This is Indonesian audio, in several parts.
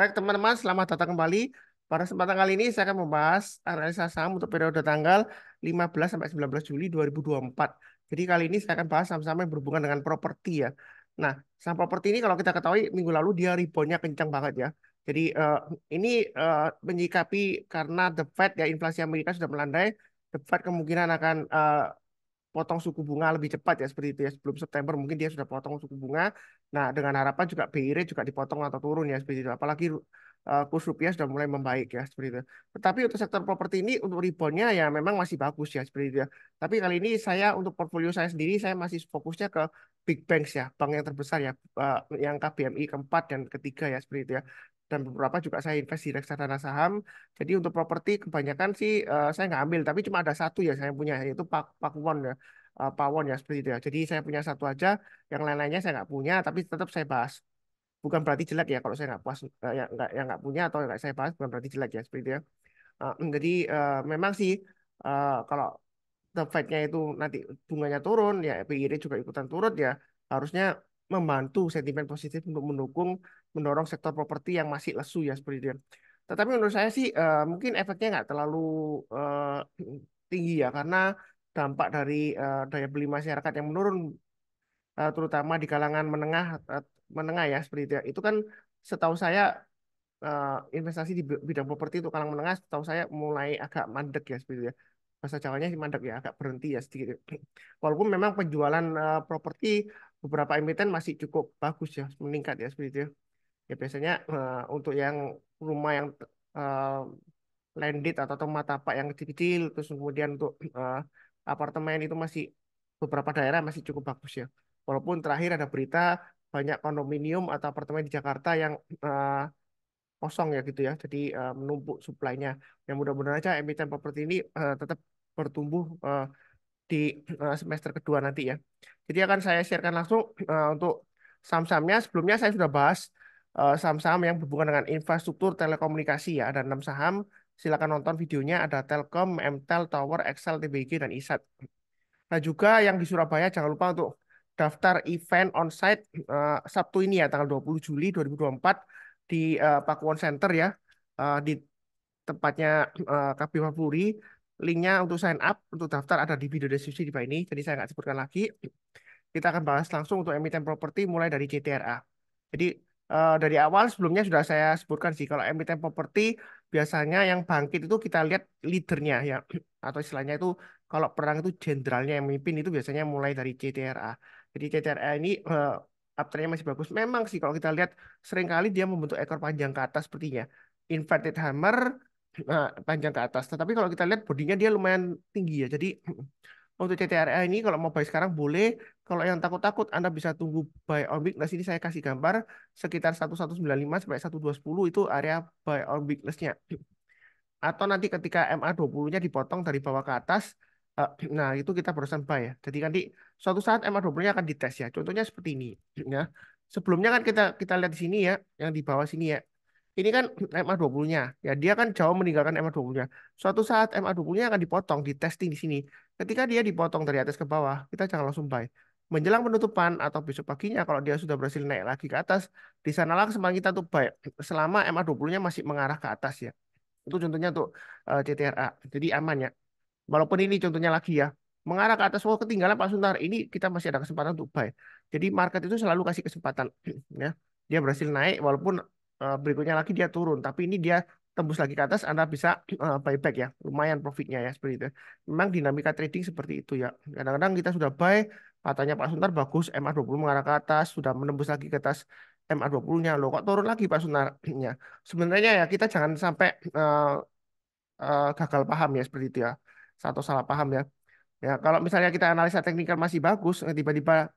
Baik teman-teman, selamat datang kembali. Pada kesempatan kali ini saya akan membahas analisa saham untuk periode tanggal 15 sampai 19 Juli 2024. Jadi kali ini saya akan bahas saham-saham yang berhubungan dengan properti ya. Nah, saham properti ini kalau kita ketahui minggu lalu dia reboundnya kencang banget ya. Jadi ini menyikapi karena The Fed ya inflasi Amerika sudah melandai, The Fed kemungkinan akan potong suku bunga lebih cepat ya seperti itu ya sebelum September mungkin dia sudah potong suku bunga. Nah dengan harapan juga BI rate juga dipotong atau turun ya seperti itu. Apalagi kurs rupiah sudah mulai membaik ya seperti itu. Tetapi untuk sektor properti ini untuk reboundnya ya memang masih bagus ya seperti itu ya. Tapi kali ini saya untuk portfolio saya sendiri saya masih fokusnya ke big banks ya, bank yang terbesar ya, yang KBMI keempat dan ketiga ya seperti itu ya. Dan beberapa juga saya invest di reksadana saham. Jadi untuk properti kebanyakan sih saya nggak ambil, tapi cuma ada satu ya saya punya yaitu Pakuwon ya, Pawon ya seperti itu ya. Jadi saya punya satu aja, yang lain-lainnya saya nggak punya, tapi tetap saya bahas. Bukan berarti jelek ya kalau saya nggak puas, yang nggak punya atau nggak saya bahas bukan berarti jelek ya seperti itu ya. Jadi memang sih kalau the Fed-nya itu nanti bunganya turun, ya BI rate juga ikutan turun ya harusnya membantu sentimen positif untuk mendorong sektor properti yang masih lesu ya seperti itu. Tetapi menurut saya sih mungkin efeknya nggak terlalu eh, tinggi ya karena dampak dari daya beli masyarakat yang menurun terutama di kalangan menengah ya seperti itu ya. Itu kan setahu saya investasi di bidang properti itu kalangan menengah setahu saya mulai agak mandek ya seperti itu ya. Bahasa Jawanya sih mandek ya, agak berhenti ya sedikit. Walaupun memang penjualan properti beberapa emiten masih cukup bagus ya, meningkat ya seperti itu ya. Ya biasanya untuk yang rumah yang eh, landed atau tempat tapak yang kecil-kecil, terus kemudian untuk apartemen itu masih beberapa daerah masih cukup bagus ya. Walaupun terakhir ada berita banyak kondominium atau apartemen di Jakarta yang kosong ya gitu ya. Jadi menumpuk suplainya. Yang mudah-mudahan aja emiten properti ini tetap bertumbuh di semester kedua nanti ya. Jadi akan saya sharekan langsung untuk saham-sahamnya. Sebelumnya saya sudah bahas saham-saham yang berhubungan dengan infrastruktur telekomunikasi ya. Ada 6 saham. Silakan nonton videonya. Ada Telkom, MTEL, Tower, XL, TBG, dan ISAT. Nah juga yang di Surabaya jangan lupa untuk daftar event onsite Sabtu ini ya tanggal 20 Juli 2024 di Pakuwon Center ya. Di tempatnya KB Mapuri. Linknya untuk sign up, untuk daftar ada di video deskripsi di bawah ini. Jadi saya nggak sebutkan lagi. Kita akan bahas langsung untuk emiten properti mulai dari CTRA. Jadi dari awal sebelumnya sudah saya sebutkan sih kalau emiten properti biasanya yang bangkit itu kita lihat leadernya ya atau istilahnya itu kalau perang itu jenderalnya yang memimpin itu biasanya mulai dari CTRA. Jadi CTRA ini uptrendnya masih bagus. Memang sih kalau kita lihat seringkali dia membentuk ekor panjang ke atas sepertinya. Inverted hammer panjang ke atas. Tetapi kalau kita lihat bodinya dia lumayan tinggi ya. Jadi untuk CTRA ini kalau mau buy sekarang boleh. Kalau yang takut-takut Anda bisa tunggu buy on weakness. Ini saya kasih gambar sekitar 1195 sampai 1210 itu area buy on weakness-nya. Atau nanti ketika MA20-nya dipotong dari bawah ke atas, nah itu kita barusan buy ya. Jadi nanti suatu saat MA20-nya akan dites ya. Contohnya seperti ini ya. Sebelumnya kan kita kita lihat di sini ya, yang di bawah sini ya. Ini kan MA20-nya. Ya, dia kan jauh meninggalkan MA20-nya. Suatu saat MA20-nya akan dipotong, di testing di sini. Ketika dia dipotong dari atas ke bawah, kita jangan langsung buy. Menjelang penutupan atau besok paginya kalau dia sudah berhasil naik lagi ke atas, di sanalah kesempatan kita untuk buy selama MA20-nya masih mengarah ke atas ya. Itu contohnya untuk CTRA. Jadi aman ya. Walaupun ini contohnya lagi ya, mengarah ke atas, oh ketinggalan Pak Suntar, ini kita masih ada kesempatan untuk buy. Jadi market itu selalu kasih kesempatan, ya. Dia berhasil naik, walaupun berikutnya lagi dia turun, tapi ini dia tembus lagi ke atas, Anda bisa buyback ya, lumayan profitnya ya seperti itu. Memang dinamika trading seperti itu ya. Kadang-kadang kita sudah buy, katanya Pak Suntar bagus, MA20 mengarah ke atas, sudah menembus lagi ke atas MA20-nya, loh kok turun lagi Pak Suntar? Ya, sebenarnya ya kita jangan sampai gagal paham ya seperti itu ya, atau salah paham ya. Ya, kalau misalnya kita analisa teknikal masih bagus, tiba-tiba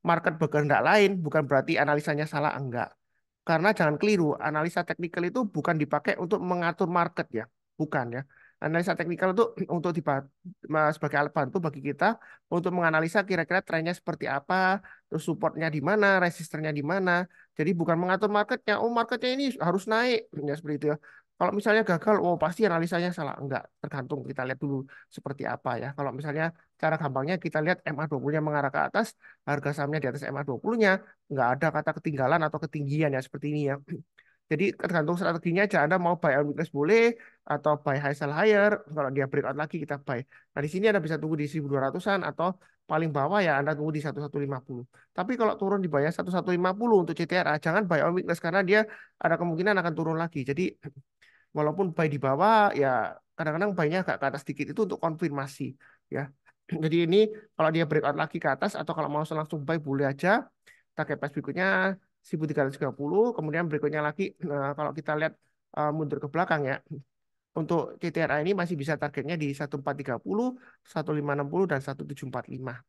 market berkehendak lain, bukan berarti analisanya salah, enggak. Karena jangan keliru, analisa teknikal itu bukan dipakai untuk mengatur market ya, bukan ya. Analisa teknikal itu untuk sebagai alat bantu bagi kita untuk menganalisa kira-kira trennya seperti apa, terus supportnya di mana, resisternya di mana. Jadi bukan mengatur marketnya, oh marketnya ini harus naik, ya seperti itu ya. Kalau misalnya gagal, oh pasti analisanya salah. Enggak, tergantung kita lihat dulu seperti apa ya. Kalau misalnya cara gampangnya kita lihat MA20-nya mengarah ke atas, harga sahamnya di atas MA20-nya, nggak ada kata ketinggalan atau ketinggian ya seperti ini ya. Jadi tergantung strateginya aja. Anda mau buy on weakness boleh atau buy high sell higher. Kalau dia breakout lagi kita buy. Nah, di sini Anda bisa tunggu di 1200-an atau paling bawah ya Anda tunggu di 1150. Tapi kalau turun di bawah 1150 untuk CTRA, jangan buy on weakness karena dia ada kemungkinan akan turun lagi. Jadi walaupun buy di bawah ya kadang-kadang buy-nya agak ke atas sedikit itu untuk konfirmasi ya. Jadi ini kalau dia breakout lagi ke atas atau kalau mau langsung buy boleh aja. Target price berikutnya 1330, kemudian berikutnya lagi kalau kita lihat mundur ke belakang ya. Untuk CTRA ini masih bisa targetnya di 1430, 1560 dan 1745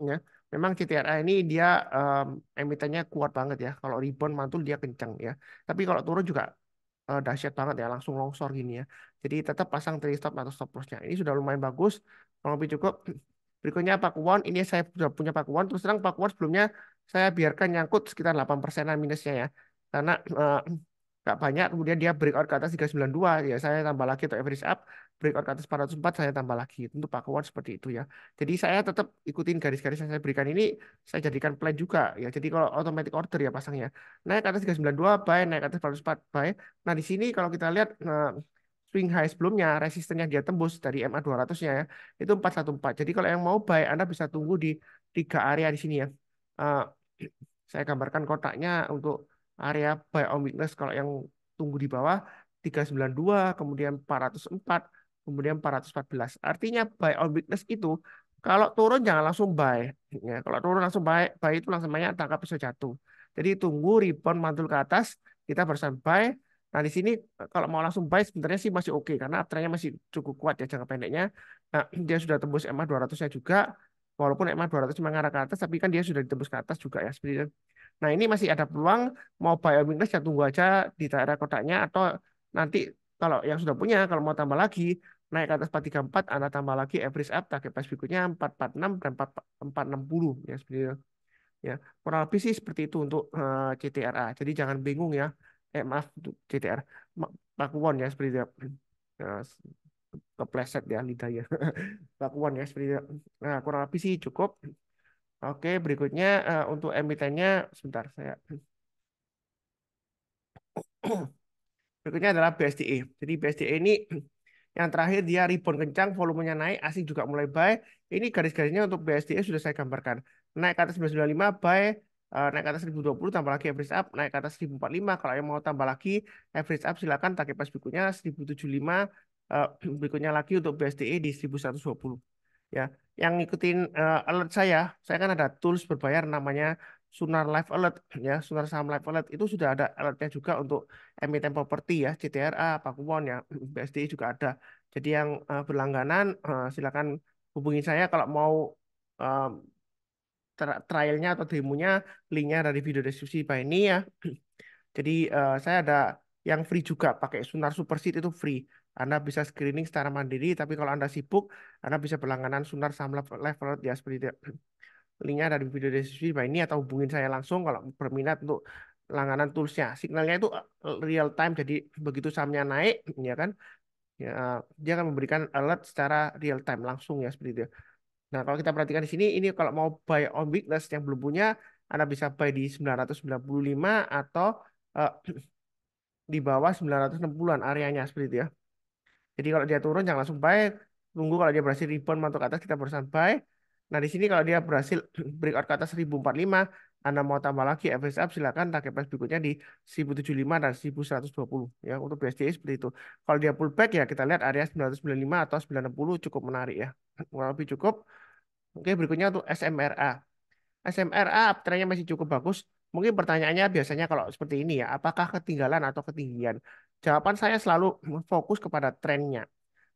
ya. Memang CTRA ini dia emitennya kuat banget ya. Kalau rebound mantul dia kencang ya. Tapi kalau turun juga dahsyat banget ya, langsung longsor gini ya. Jadi tetap pasang trailing stop atau stop lossnya. Ini sudah lumayan bagus, kurang lebih cukup. Berikutnya Pakuwon, ini saya sudah punya Pakuwon. Terus terang Pakuwon sebelumnya saya biarkan nyangkut sekitar 8%-an minusnya ya. Karena nggak banyak, kemudian dia breakout ke atas 392, ya saya tambah lagi atau average up, breakout ke atas 404, saya tambah lagi. Untuk Pakuwon seperti itu ya. Jadi saya tetap ikutin garis-garis yang saya berikan ini, saya jadikan plan juga ya. Jadi kalau automatic order ya pasangnya. Naik ke atas 392 buy, naik ke atas 404 buy. Nah, di sini kalau kita lihat swing high sebelumnya, resistennya dia tembus dari MA 200-nya ya, itu 414. Jadi kalau yang mau buy, Anda bisa tunggu di tiga area di sini ya. Eh, saya gambarkan kotaknya untuk area buy on weakness kalau yang tunggu di bawah 392, kemudian 404, kemudian 414. Artinya buy on weakness itu kalau turun jangan langsung buy. Ya, kalau turun langsung buy itu langsung banyak tangkap bisa jatuh. Jadi tunggu rebound mantul ke atas, kita barusan buy. Nah, di sini kalau mau langsung buy sebenarnya sih masih oke karena uptrendnya masih cukup kuat ya jangka pendeknya. Nah, dia sudah tembus EMA 200-nya juga. Walaupun EMA 200 mengarah ke atas, tapi kan dia sudah ditembus ke atas juga ya. Seperti itu. Nah, ini masih ada peluang mau buy on weakness ya tunggu aja di daerah kotaknya atau nanti kalau yang sudah punya kalau mau tambah lagi naik ke atas 434 Anda tambah lagi average up target price berikutnya 446 dan 460 ya seperti itu. Ya, kurang lebih sih seperti itu untuk CTRA. Jadi jangan bingung ya. Maaf untuk CTR. Pakuwon ya seperti itu. Nah, kepleset ya lidahnya. Pakuwon ya seperti itu. Nah, kurang lebih sih cukup. Oke, berikutnya untuk emitennya sebentar saya. Berikutnya adalah BSDE. Jadi BSDE ini yang terakhir dia rebound kencang, volumenya naik, asing juga mulai buy. Ini garis-garisnya untuk BSDE sudah saya gambarkan. Naik ke atas 995 buy, naik ke atas 1020 tambah lagi average up, naik ke atas 1045. Kalau yang mau tambah lagi average up silakan target price berikutnya 1075, berikutnya lagi untuk BSDE di 1120. Ya, yang ngikutin alert saya kan ada tools berbayar namanya Sunar Live Alert ya, Sunar Saham Live Alert itu sudah ada alertnya juga untuk emiten properti ya, CTRA, Pakuwon ya, BSDI juga ada. Jadi yang berlangganan silakan hubungi saya kalau mau eh, trialnya atau demonya, linknya dari video deskripsi bawah ini ya. Jadi saya ada yang free juga pakai Sunar Superseed itu free. Anda bisa screening secara mandiri, tapi kalau Anda sibuk, Anda bisa berlangganan Sunar Saham Live Alert ya seperti itu. Linknya dari video deskripsi bawah ini atau hubungin saya langsung kalau berminat untuk langganan toolsnya. Signalnya itu real time, jadi begitu sahamnya naik, ya kan, ya, dia akan memberikan alert secara real time langsung ya seperti itu. Nah, kalau kita perhatikan di sini, ini kalau mau buy on weakness yang belum punya, Anda bisa buy di 995 atau eh, di bawah 960-an areanya seperti itu ya. Jadi kalau dia turun jangan langsung buy, tunggu kalau dia berhasil rebound masuk ke atas kita barusan buy. Nah di sini kalau dia berhasil breakout ke atas 1045, Anda mau tambah lagi average up silakan target price berikutnya di 1075 dan 1120 ya untuk BSDI seperti itu. Kalau dia pullback ya kita lihat area 995 atau 960 cukup menarik ya. Kurang lebih cukup. Oke berikutnya untuk SMRA. SMRA trennya masih cukup bagus. Mungkin pertanyaannya biasanya kalau seperti ini ya, apakah ketinggalan atau ketinggian? Jawaban saya selalu fokus kepada trennya.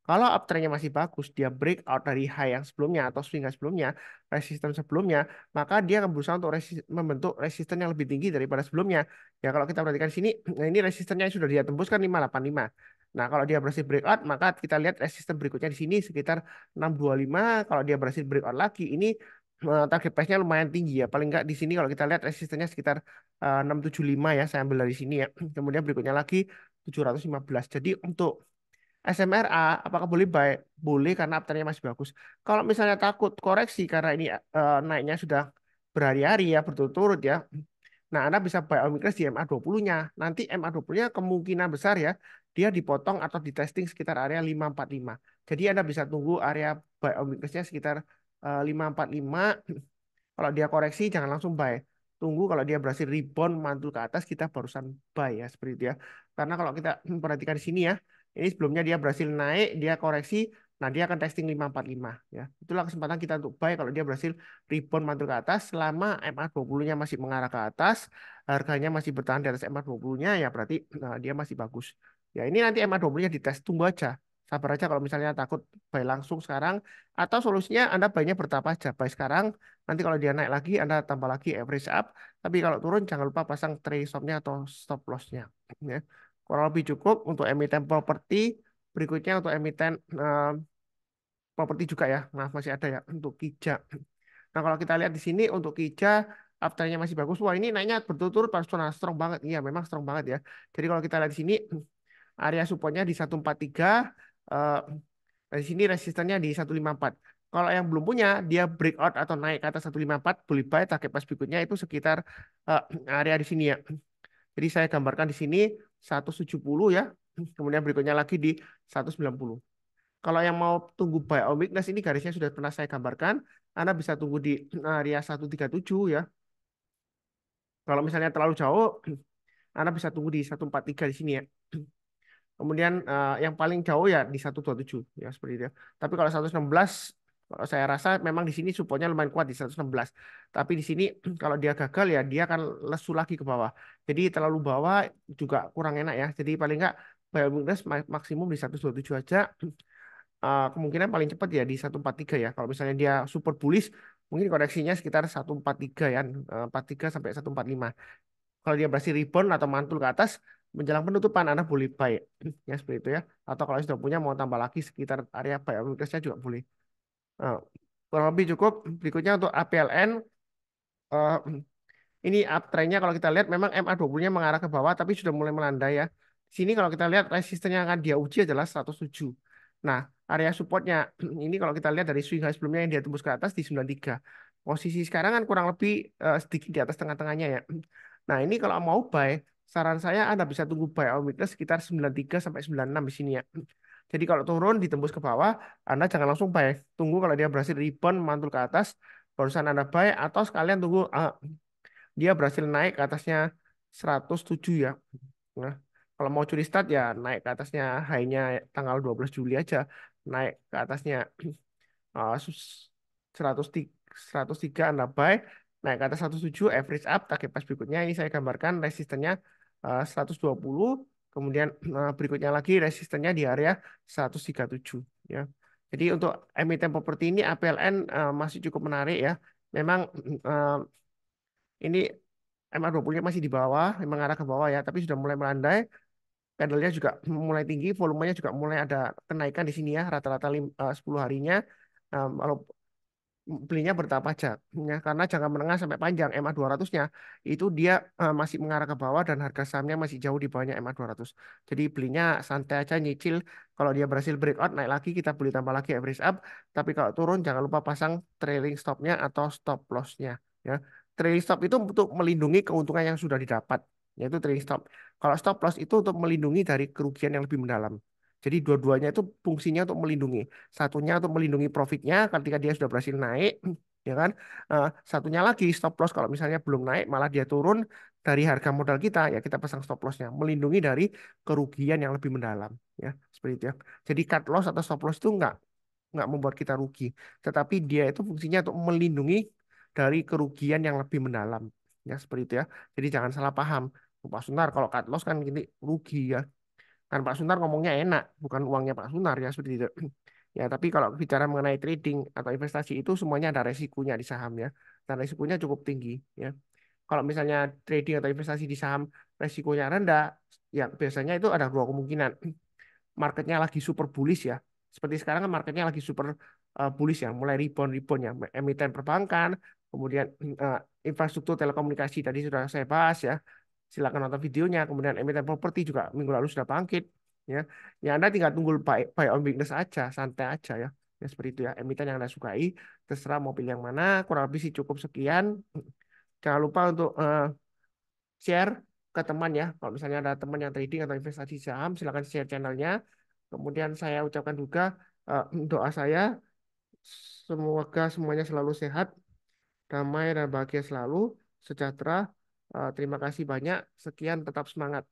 Kalau uptrendnya masih bagus, dia breakout dari high yang sebelumnya atau swing high sebelumnya, resisten sebelumnya, maka dia akan berusaha untuk membentuk resisten yang lebih tinggi daripada sebelumnya. Ya kalau kita perhatikan di sini, nah ini resistennya yang sudah dia tembus kan 585. Nah kalau dia berhasil breakout, maka kita lihat resisten berikutnya di sini sekitar 625. Kalau dia berhasil breakout lagi, ini target price-nya lumayan tinggi ya. Paling nggak di sini kalau kita lihat resistennya sekitar 675 ya, saya ambil dari sini ya. Kemudian berikutnya lagi 715. Jadi untuk SMRA apakah boleh buy? Boleh karena uptrendnya masih bagus. Kalau misalnya takut koreksi karena ini naiknya sudah berhari-hari ya berturut-turut ya. Nah, Anda bisa buy on weakness di MA20-nya. Nanti MA20-nya kemungkinan besar ya, dia dipotong atau di testing sekitar area 545. Jadi Anda bisa tunggu area buy on weakness-nya sekitar 545. Kalau dia koreksi jangan langsung buy. Tunggu kalau dia berhasil rebound mantul ke atas kita barusan buy ya seperti itu ya. Karena kalau kita perhatikan di sini ya, ini sebelumnya dia berhasil naik, dia koreksi, nah dia akan testing 545 ya. Itulah kesempatan kita untuk buy kalau dia berhasil rebound mantul ke atas selama MA20-nya masih mengarah ke atas, harganya masih bertahan di atas MA20-nya ya berarti dia masih bagus. Ya ini nanti MA20-nya dites, tunggu aja. Sabar aja kalau misalnya takut buy langsung sekarang atau solusinya Anda buy-nya bertahap aja. Buy sekarang, nanti kalau dia naik lagi, Anda tambah lagi average up. Tapi kalau turun, jangan lupa pasang trailing stop-nya atau stop loss-nya. Ya. Kurang lebih cukup untuk emiten properti. Berikutnya untuk emiten properti juga ya. Maaf, masih ada ya untuk Kija. Nah, kalau kita lihat di sini untuk Kija, uptrend-nya masih bagus. Wah, ini naiknya berturut-turut pas strong banget. Iya, memang strong banget ya. Jadi kalau kita lihat di sini, area supportnya di 143, eh, di sini resistannya di 154. Kalau yang belum punya, dia breakout atau naik ke atas 154, boleh buy target pas berikutnya itu sekitar eh, area di sini ya. Jadi saya gambarkan di sini 170 ya. Kemudian berikutnya lagi di 190. Kalau yang mau tunggu buy on weakness ini garisnya sudah pernah saya gambarkan. Anda bisa tunggu di area 137 ya. Kalau misalnya terlalu jauh, Anda bisa tunggu di 143 di sini ya. Kemudian yang paling jauh ya di 127 ya seperti itu ya. Tapi kalau 116 kalau saya rasa memang di sini supportnya lumayan kuat di 116. Tapi di sini kalau dia gagal ya dia akan lesu lagi ke bawah. Jadi terlalu bawah juga kurang enak ya. Jadi paling enggak buy weakness maksimum di 127 aja. Kemungkinan paling cepat ya di 143 ya. Kalau misalnya dia super bullish mungkin koreksinya sekitar 143 ya, 43 sampai 145. Kalau dia berhasil rebound atau mantul ke atas menjelang penutupan Anda boleh buy ya seperti itu ya. Atau kalau sudah punya mau tambah lagi sekitar area buy weakness-nya juga boleh. Nah, kurang lebih cukup. Berikutnya untuk APLN eh, ini uptrendnya kalau kita lihat memang MA20-nya mengarah ke bawah tapi sudah mulai melandai ya. Di sini kalau kita lihat resistennya yang akan dia uji adalah 107. Nah, area supportnya ini kalau kita lihat dari swing high sebelumnya yang dia tembus ke atas di 93. Posisi sekarang kan kurang lebih sedikit di atas tengah-tengahnya ya. Nah, ini kalau mau buy, saran saya Anda bisa tunggu buy on weakness sekitar 93 sampai 96 di sini ya. Jadi kalau turun ditembus ke bawah, Anda jangan langsung buy. Tunggu kalau dia berhasil rebound mantul ke atas, barusan Anda buy atau sekalian tunggu dia berhasil naik ke atasnya 107 ya. Nah, kalau mau curi start ya naik ke atasnya high-nya tanggal 12 Juli aja. Naik ke atasnya 103, 103 Anda buy, naik ke atas 107 average up, target pas berikutnya ini saya gambarkan resistennya 120, kemudian berikutnya lagi resistennya di area 137 ya. Jadi untuk emiten properti ini APLN masih cukup menarik ya. Memang eh, ini MA20-nya masih di bawah, memang arah ke bawah ya, tapi sudah mulai melandai. Candlenya juga mulai tinggi, volumenya juga mulai ada kenaikan di sini ya, rata-rata 10 harinya. Kalau belinya bertahap aja ya, karena jangka menengah sampai panjang MA 200-nya itu dia masih mengarah ke bawah dan harga sahamnya masih jauh di bawahnya MA 200. Jadi belinya santai aja nyicil, kalau dia berhasil breakout naik lagi kita beli tambah lagi average up, tapi kalau turun jangan lupa pasang trailing stop-nya atau stop loss-nya ya. Trailing stop itu untuk melindungi keuntungan yang sudah didapat, yaitu trailing stop. Kalau stop loss itu untuk melindungi dari kerugian yang lebih mendalam. Jadi dua-duanya itu fungsinya untuk melindungi. Satunya untuk melindungi profitnya ketika dia sudah berhasil naik, ya kan? Satunya lagi stop loss kalau misalnya belum naik malah dia turun dari harga modal kita, ya kita pasang stop lossnya, melindungi dari kerugian yang lebih mendalam, ya seperti itu ya. Jadi cut loss atau stop loss itu nggak membuat kita rugi, tetapi dia itu fungsinya untuk melindungi dari kerugian yang lebih mendalam, ya seperti itu ya. Jadi jangan salah paham. Pak Sunar kalau cut loss kan gini rugi ya. Kan Pak Sunar ngomongnya enak, bukan uangnya Pak Sunar ya seperti itu. Ya, tapi kalau bicara mengenai trading atau investasi itu semuanya ada resikonya di saham ya. Dan resikonya cukup tinggi ya. Kalau misalnya trading atau investasi di saham resikonya rendah, ya biasanya itu ada dua kemungkinan. Marketnya lagi super bullish ya. Seperti sekarang kan marketnya lagi super bullish ya, mulai rebound-rebound ya. Emiten perbankan, kemudian eh, infrastruktur telekomunikasi tadi sudah saya bahas ya. Silakan nonton videonya. Kemudian emiten properti juga minggu lalu sudah bangkit ya. Ya Anda tinggal tunggu buy on weakness aja, santai aja ya. Ya seperti itu ya. Emiten yang Anda sukai, terserah mau pilih yang mana. Kurang lebih sih cukup sekian. Jangan lupa untuk share ke teman ya. Kalau misalnya ada teman yang trading atau investasi saham, silakan share channelnya. Kemudian saya ucapkan juga eh, doa saya semoga semuanya selalu sehat, damai dan bahagia selalu, sejahtera. Terima kasih banyak. Sekian, tetap semangat.